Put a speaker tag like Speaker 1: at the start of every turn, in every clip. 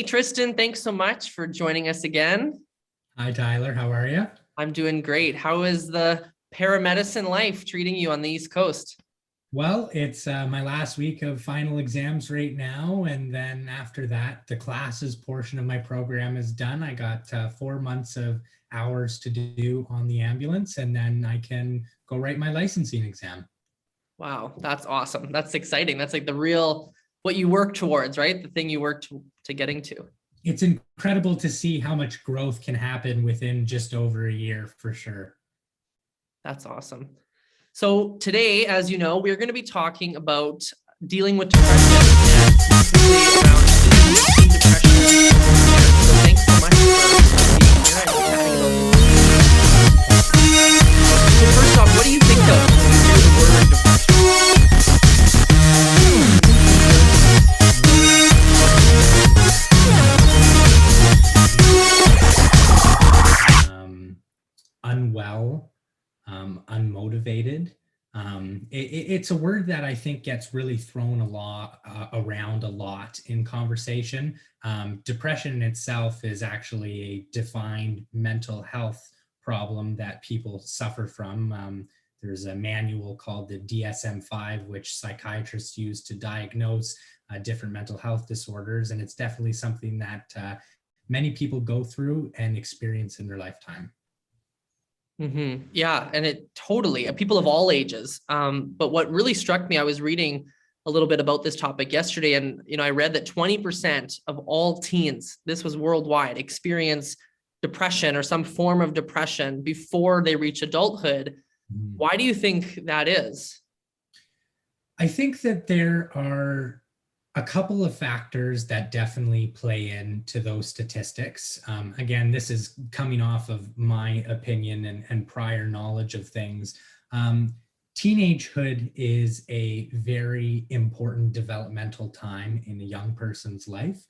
Speaker 1: Tristan. Thanks so much for joining us again.
Speaker 2: Hi, Tyler. How are you?
Speaker 1: I'm doing great. How is the paramedicine life treating you on the East Coast?
Speaker 2: Well, it's my last week of final exams right now. And then after that, the classes portion of my program is done. I got 4 months of hours to do on the ambulance, and then I can go write my licensing exam.
Speaker 1: Wow, that's awesome. That's exciting. That's like the real, what you work towards, right? The thing you work to getting to.
Speaker 2: It's incredible to see how much growth can happen within just over a year, for sure.
Speaker 1: That's awesome. So today, as you know, we're going to be talking about dealing with depression and specifically around teen depression. So thanks so much for being here and chatting about this. So first off, what do you think of when you hear the word depression?
Speaker 2: Unwell, unmotivated. It's a word that I think gets really thrown around a lot in conversation. Depression in itself is actually a defined mental health problem that people suffer from. There's a manual called the DSM-5, which psychiatrists use to diagnose different mental health disorders, and it's definitely something that many people go through and experience in their lifetime.
Speaker 1: Mm-hmm. Yeah, and it totally, people of all ages. But what really struck me, I was reading a little bit about this topic yesterday, and I read that 20% of all teens, this was worldwide, experience depression or some form of depression before they reach adulthood. Why do you think that is?
Speaker 2: I think that there are a couple of factors that definitely play into those statistics. Again, this is coming off of my opinion and prior knowledge of things. Teenagehood is a very important developmental time in a young person's life.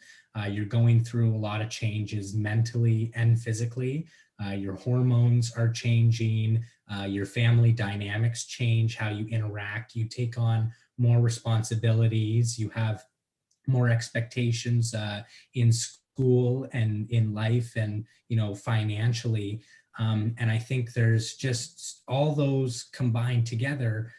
Speaker 2: You're going through a lot of changes mentally and physically. Your hormones are changing. Your family dynamics change, how you interact. You take on more responsibilities. You have more expectations in school and in life and financially, and I think there's just all those combined together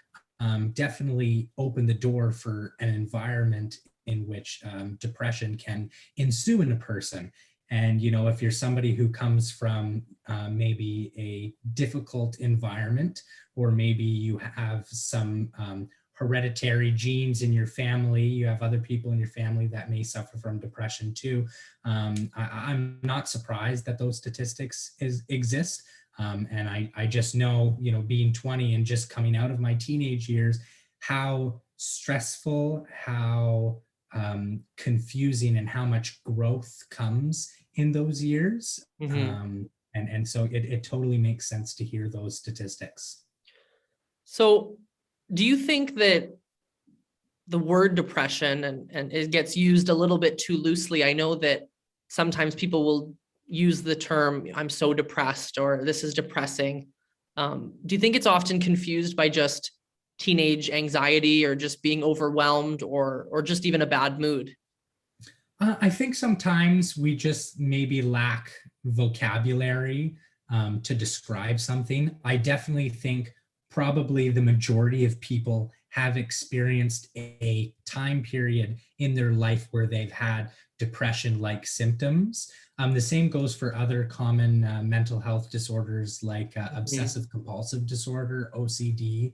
Speaker 2: definitely open the door for an environment in which depression can ensue in a person. And if you're somebody who comes from maybe a difficult environment, or maybe you have some hereditary genes in your family, you have other people in your family that may suffer from depression too. I'm not surprised that those statistics exist. And I just know, being 20 and just coming out of my teenage years, how stressful, how confusing, and how much growth comes in those years. Mm-hmm. And so it totally makes sense to hear those statistics.
Speaker 1: So do you think that the word depression and it gets used a little bit too loosely? I know that sometimes people will use the term, I'm so depressed, or this is depressing. Do you think it's often confused by just teenage anxiety, or just being overwhelmed, or just even a bad mood?
Speaker 2: I think sometimes we just maybe lack vocabulary to describe something. I definitely think probably the majority of people have experienced a time period in their life where they've had depression-like symptoms. The same goes for other common mental health disorders like obsessive compulsive disorder, OCD,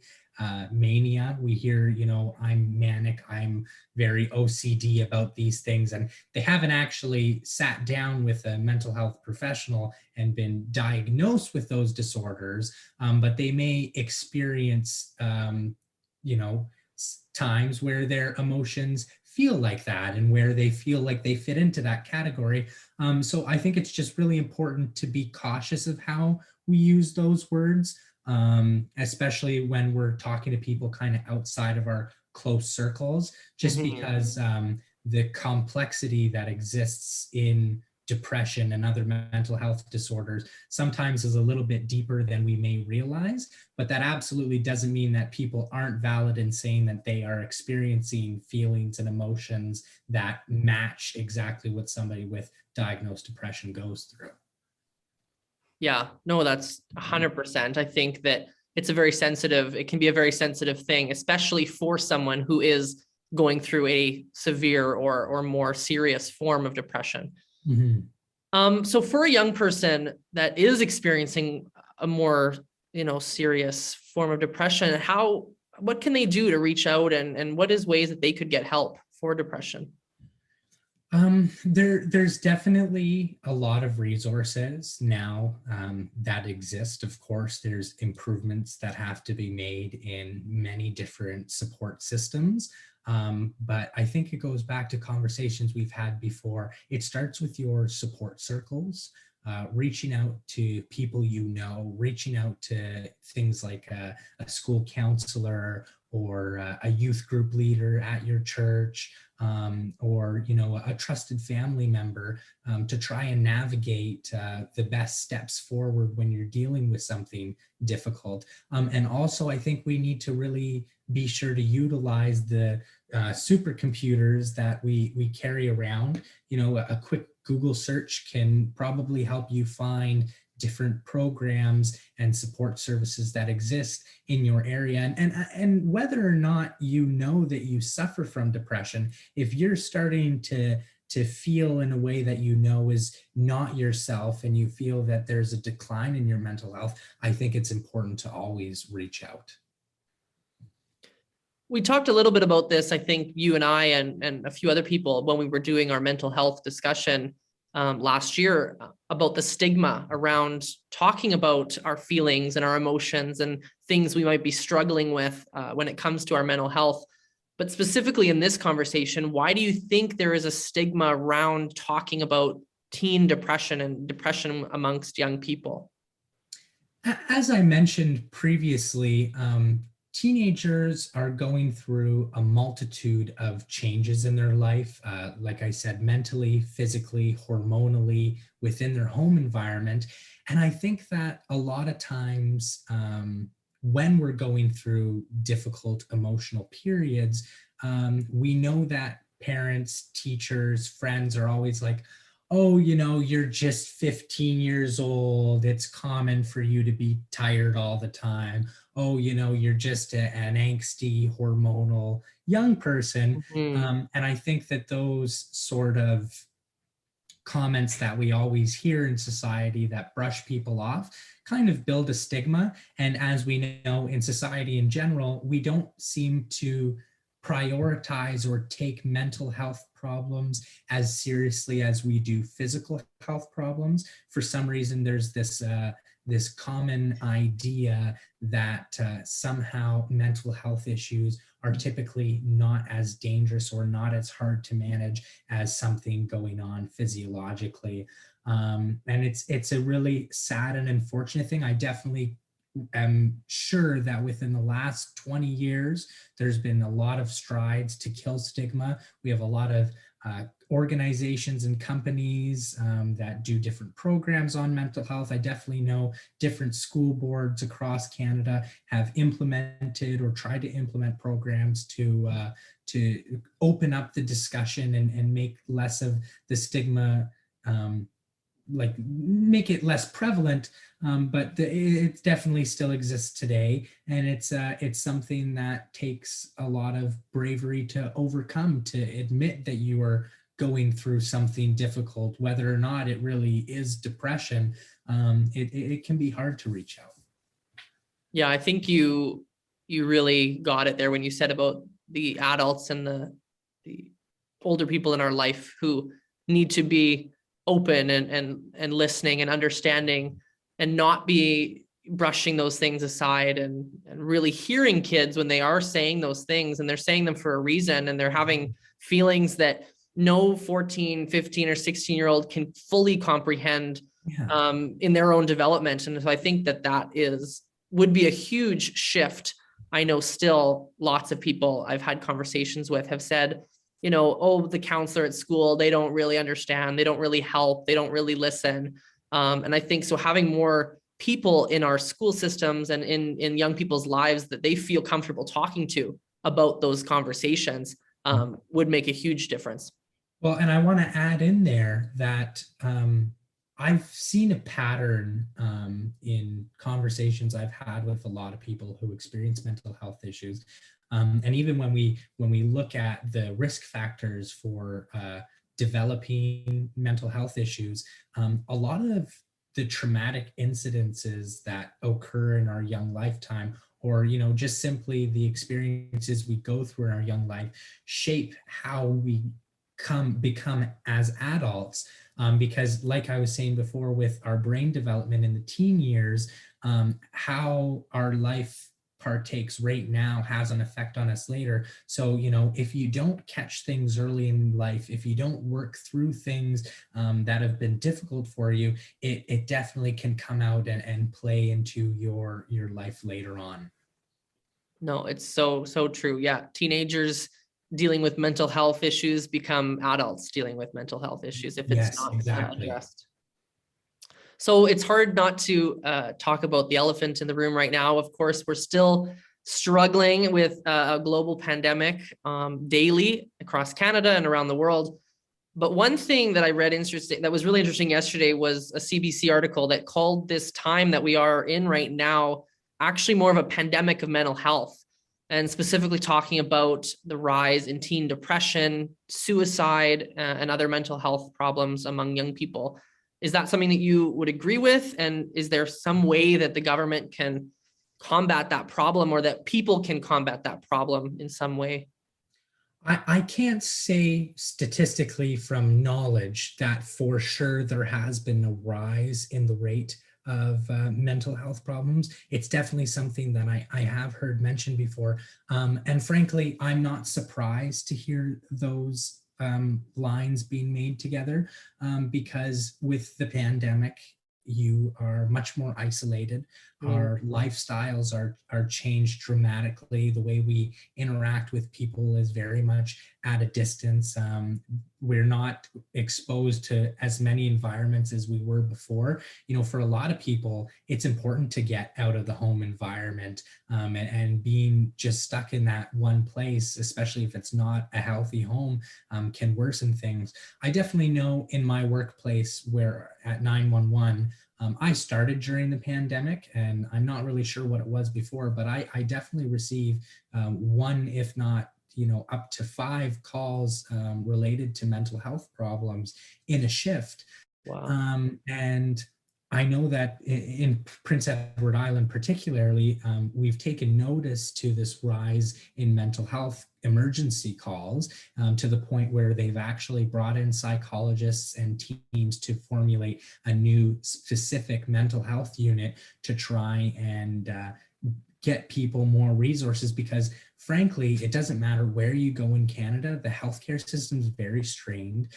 Speaker 2: mania. We hear, I'm manic, I'm very OCD about these things, and they haven't actually sat down with a mental health professional and been diagnosed with those disorders, but they may experience, times where their emotions feel like that and where they feel like they fit into that category. So I think it's just really important to be cautious of how we use those words, especially when we're talking to people kind of outside of our close circles, just because the complexity that exists in depression and other mental health disorders sometimes is a little bit deeper than we may realize, but that absolutely doesn't mean that people aren't valid in saying that they are experiencing feelings and emotions that match exactly what somebody with diagnosed depression goes through.
Speaker 1: Yeah, no, that's 100%. I think that it can be a very sensitive thing, especially for someone who is going through a severe or more serious form of depression.
Speaker 2: Mm-hmm.
Speaker 1: So for a young person that is experiencing a more, serious form of depression, what can they do to reach out, and what is ways that they could get help for depression?
Speaker 2: There's definitely a lot of resources now that exist. Of course, there's improvements that have to be made in many different support systems. But I think it goes back to conversations we've had before. It starts with your support circles, reaching out to people reaching out to things like a school counselor or a youth group leader at your church, or a trusted family member, to try and navigate the best steps forward when you're dealing with something difficult. And also, I think we need to really be sure to utilize the supercomputers that we carry around. A quick Google search can probably help you find different programs and support services that exist in your area. And whether or not you know that you suffer from depression, if you're starting to feel in a way that is not yourself, and you feel that there's a decline in your mental health, I think it's important to always reach out.
Speaker 1: We talked a little bit about this, I think you and I and a few other people, when we were doing our mental health discussion last year, about the stigma around talking about our feelings and our emotions and things we might be struggling with when it comes to our mental health. But specifically in this conversation, why do you think there is a stigma around talking about teen depression and depression amongst young people?
Speaker 2: As I mentioned previously, teenagers are going through a multitude of changes in their life, like I said, mentally, physically, hormonally, within their home environment. And I think that a lot of times, when we're going through difficult emotional periods, we know that parents, teachers, friends are always like, oh, you're just 15 years old. It's common for you to be tired all the time. Oh, you're just an angsty, hormonal young person.
Speaker 1: Mm-hmm.
Speaker 2: And I think that those sort of comments that we always hear in society that brush people off kind of build a stigma. And as we know, in society in general, we don't seem to prioritize or take mental health problems as seriously as we do physical health problems. For some reason, there's this common idea that somehow mental health issues are typically not as dangerous or not as hard to manage as something going on physiologically. And it's a really sad and unfortunate thing. I definitely am sure that within the last 20 years, there's been a lot of strides to kill stigma. We have a lot of organizations and companies that do different programs on mental health. I definitely know different school boards across Canada have implemented or tried to implement programs to open up the discussion and make less of the stigma, like make it less prevalent, but it definitely still exists today, and it's something that takes a lot of bravery to overcome, to admit that you are going through something difficult, whether or not it really is depression. It can be hard to reach out.
Speaker 1: Yeah, I think you really got it there when you said about the adults and the older people in our life who need to be open and listening and understanding, and not be brushing those things aside, and really hearing kids when they are saying those things, and they're saying them for a reason, and they're having feelings that no 14, 15 or 16-year-old can fully comprehend in their own development. And so I think that would be a huge shift. I know still lots of people I've had conversations with have said oh, the counselor at school, they don't really understand, they don't really help, they don't really listen. And I think so having more people in our school systems and in young people's lives that they feel comfortable talking to about those conversations would make a huge difference.
Speaker 2: Well, and I want to add in there that I've seen a pattern in conversations I've had with a lot of people who experience mental health issues. And even when we look at the risk factors for developing mental health issues, a lot of the traumatic incidences that occur in our young lifetime, or just simply the experiences we go through in our young life, shape how we become as adults. Because like I was saying before, with our brain development in the teen years, how our life partakes right now has an effect on us later. So, if you don't catch things early in life, if you don't work through things that have been difficult for you, it definitely can come out and play into your life later on.
Speaker 1: No, it's so true. Yeah, teenagers dealing with mental health issues become adults dealing with mental health issues if it's
Speaker 2: Yes,
Speaker 1: not
Speaker 2: exactly.
Speaker 1: addressed. So it's hard not to talk about the elephant in the room right now. Of course, we're still struggling with a global pandemic daily across Canada and around the world. But one thing that I read that was really interesting yesterday was a CBC article that called this time that we are in right now actually more of a pandemic of mental health, and specifically talking about the rise in teen depression, suicide, and other mental health problems among young people. Is that something that you would agree with? And is there some way that the government can combat that problem, or that people can combat that problem in some way?
Speaker 2: I can't say statistically from knowledge that for sure there has been a rise in the rate of mental health problems. It's definitely something that I have heard mentioned before. And frankly, I'm not surprised to hear those lines being made together, because with the pandemic, you are much more isolated. Our lifestyles are changed dramatically. The way we interact with people is very much at a distance. We're not exposed to as many environments as we were before. For a lot of people, it's important to get out of the home environment, and being just stuck in that one place, especially if it's not a healthy home, can worsen things. I definitely know in my workplace where at 911, I started during the pandemic, and I'm not really sure what it was before, but I definitely receive one, if not, up to 5 calls related to mental health problems in a shift.
Speaker 1: Wow.
Speaker 2: And I know that in Prince Edward Island, particularly, we've taken notice to this rise in mental health emergency calls, to the point where they've actually brought in psychologists and teams to formulate a new specific mental health unit to try and get people more resources, because frankly, it doesn't matter where you go in Canada, the healthcare system is very strained.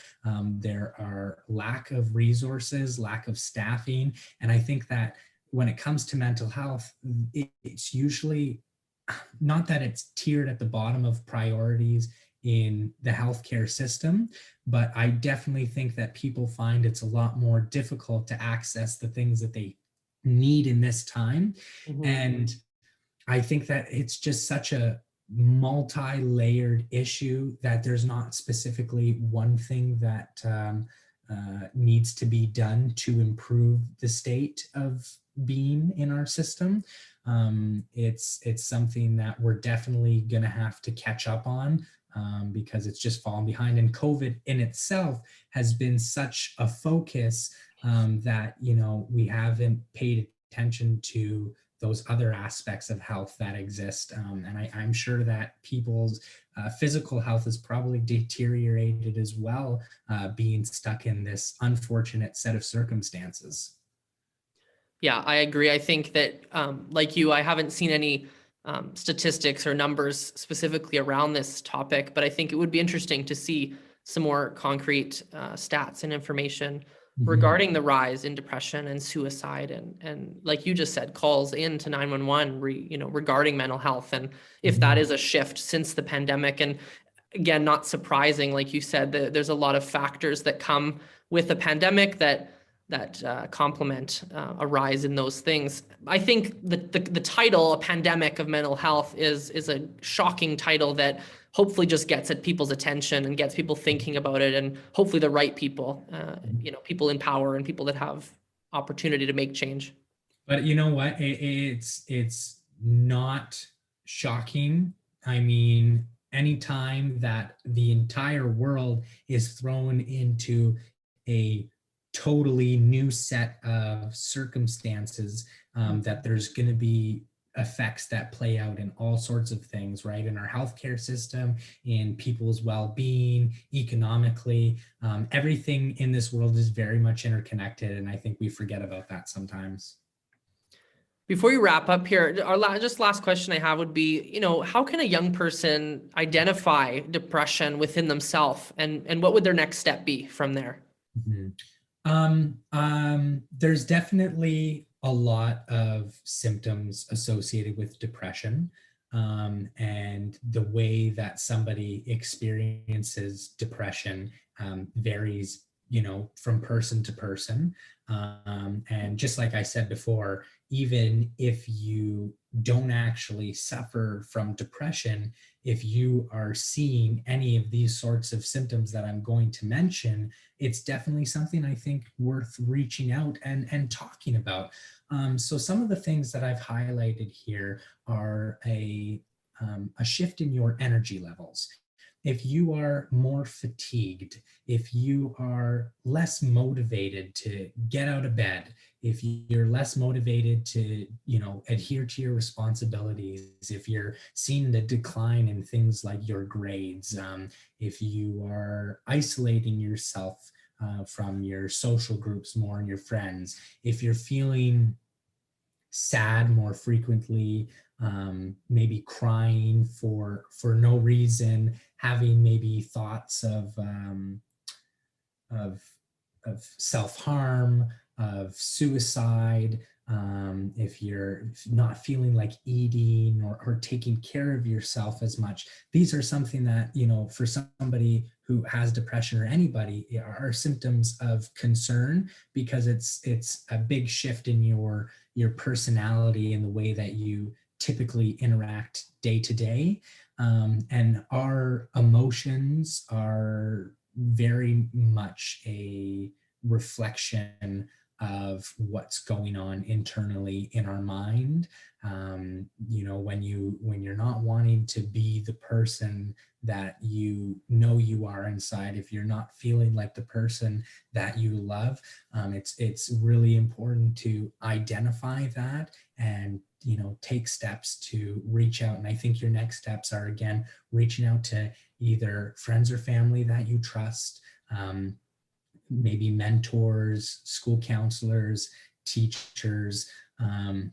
Speaker 2: There are lack of resources, lack of staffing. And I think that when it comes to mental health, it's usually not that it's tiered at the bottom of priorities in the healthcare system, but I definitely think that people find it's a lot more difficult to access the things that they need in this time. And I think that it's just such a multi-layered issue that there's not specifically one thing that needs to be done to improve the state of being in our system. It's something that we're definitely going to have to catch up on, because it's just fallen behind. And COVID in itself has been such a focus that we haven't paid attention to those other aspects of health that exist. And I'm sure that people's physical health has probably deteriorated as well, being stuck in this unfortunate set of circumstances.
Speaker 1: Yeah, I agree. I think that, like you, I haven't seen any statistics or numbers specifically around this topic, but I think it would be interesting to see some more concrete stats and information regarding the rise in depression and suicide, and like you just said, calls into 911 regarding mental health, and if that is a shift since the pandemic. And again, not surprising, like you said, there's a lot of factors that come with a pandemic that complement a rise in those things. I think the title, "A Pandemic of Mental Health," is a shocking title that hopefully just gets at people's attention and gets people thinking about it, and hopefully the right people, people in power and people that have opportunity to make change.
Speaker 2: But you know what? It's not shocking. I mean, anytime that the entire world is thrown into a totally new set of circumstances, that there's going to be effects that play out in all sorts of things, right? In our healthcare system, in people's well-being, economically, everything in this world is very much interconnected, and I think we forget about that sometimes.
Speaker 1: Before you wrap up here, just last question I have would be, how can a young person identify depression within themselves, and what would their next step be from there?
Speaker 2: Mhm. There's definitely a lot of symptoms associated with depression, and the way that somebody experiences depression varies, from person to person. And just like I said before, even if you don't actually suffer from depression, if you are seeing any of these sorts of symptoms that I'm going to mention, it's definitely something I think worth reaching out and talking about. So some of the things that I've highlighted here are a shift in your energy levels. If you are more fatigued, if you are less motivated to get out of bed, if you're less motivated to, adhere to your responsibilities, if you're seeing the decline in things like your grades, if you are isolating yourself from your social groups more and your friends, if you're feeling sad more frequently, maybe crying for no reason, having maybe thoughts of of self-harm, of suicide, if you're not feeling like eating or taking care of yourself as much. These are something that, for somebody who has depression, or anybody, are symptoms of concern, because it's a big shift in your personality and the way that you typically interact day to day. And our emotions are very much a reflection of what's going on internally in our mind. When you're not wanting to be the person that you are inside, if you're not feeling like the person that you love, it's really important to identify that and take steps to reach out. And I think your next steps are, again, reaching out to either friends or family that you trust, maybe mentors, school counselors, teachers,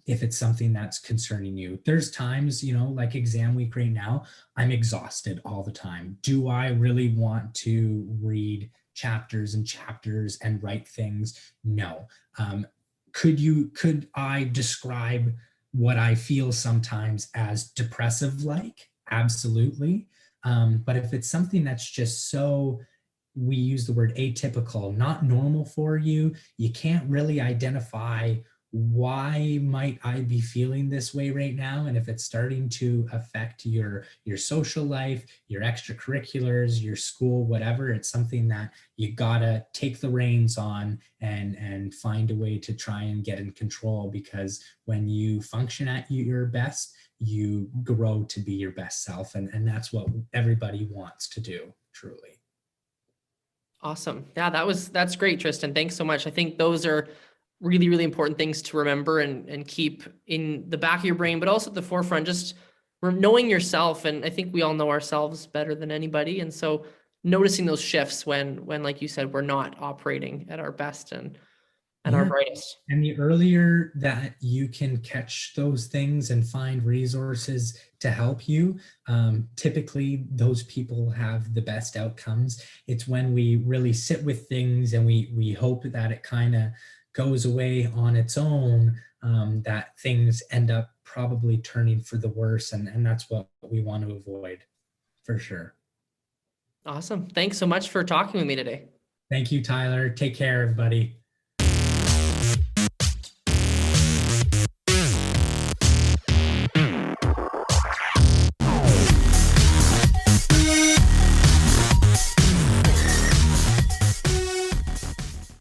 Speaker 2: if it's something that's concerning you. There's times, like exam week right now, I'm exhausted all the time. Do I really want to read chapters and chapters and write things? No. Could I describe what I feel sometimes as depressive like? Absolutely. But if it's something that's just so, we use the word atypical, not normal for you, you can't really identify why might I be feeling this way right now. And if it's starting to affect your social life, your extracurriculars, your school, whatever, it's something that you gotta take the reins on and find a way to try and get in control, because when you function at your best, you grow to be your best self. And that's what everybody wants to do, truly.
Speaker 1: Awesome. Yeah, that's great, Tristan. Thanks so much. I think those are really, really important things to remember and keep in the back of your brain, but also at the forefront, just knowing yourself. And I think we all know ourselves better than anybody. And so noticing those shifts when, like you said, we're not operating at our best and our
Speaker 2: Yeah.
Speaker 1: brightest.
Speaker 2: And the earlier that you can catch those things and find resources to help you, typically those people have the best outcomes. It's when we really sit with things and we hope that it kind of goes away on its own, that things end up probably turning for the worse. And that's what we want to avoid, for sure.
Speaker 1: Awesome. Thanks so much for talking with me today.
Speaker 2: Thank you, Tyler. Take care, everybody.